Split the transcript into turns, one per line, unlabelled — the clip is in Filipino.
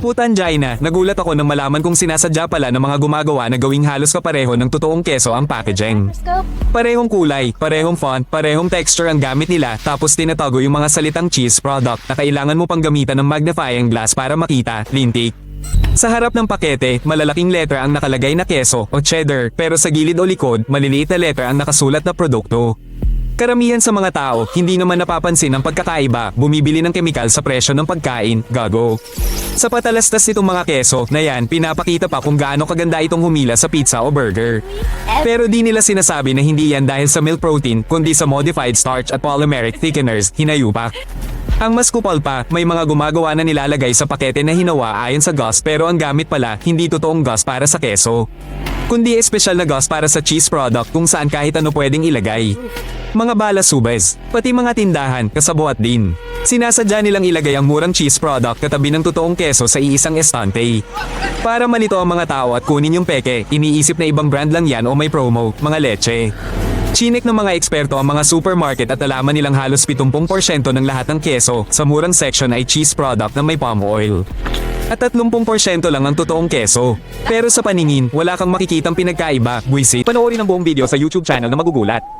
Putan Jaina, nagulat ako nang malaman kong sinasadya pala ng mga gumagawa na gawing halos kapareho ng totoong keso ang packaging. Parehong kulay, parehong font, parehong texture ang gamit nila tapos tinatago yung mga salitang cheese product na kailangan mo pang gamitan ng magnifying glass para makita, lintik. Sa harap ng pakete, malalaking letra ang nakalagay na keso o cheddar pero sa gilid o likod, maliliit na letra ang nakasulat na produkto. Karamihan sa mga tao, hindi naman napapansin ang pagkakaiba, bumibili ng kemikal sa presyo ng pagkain, gago. Sa patalastas nitong mga keso na yan, pinapakita pa kung gaano kaganda itong humila sa pizza o burger. Pero di nila sinasabi na hindi yan dahil sa milk protein, kundi sa modified starch at polymeric thickeners, hinayupak. Ang mas kupal pa, may mga gumagawa na nilalagay sa pakete na hinawa ayon sa GOS pero ang gamit pala, hindi totoong GOS para sa keso. Kundi espesyal na GOS para sa cheese product kung saan kahit ano pwedeng ilagay. Mga balasubes, pati mga tindahan, kasabuat din. Sinasadya nilang ilagay ang murang cheese product katabi ng totoong keso sa iisang estante. Para malito ang mga tao at kunin yung peke, iniisip na ibang brand lang yan o may promo, mga leche. Chinek ng mga eksperto ang mga supermarket at alaman nilang halos 70% ng lahat ng keso sa murang section ay cheese product na may palm oil. At 30% lang ang totoong keso. Pero sa paningin, wala kang makikitang pinagkaiba, buwisit. Panoorin ang buong video sa YouTube channel na magugulat.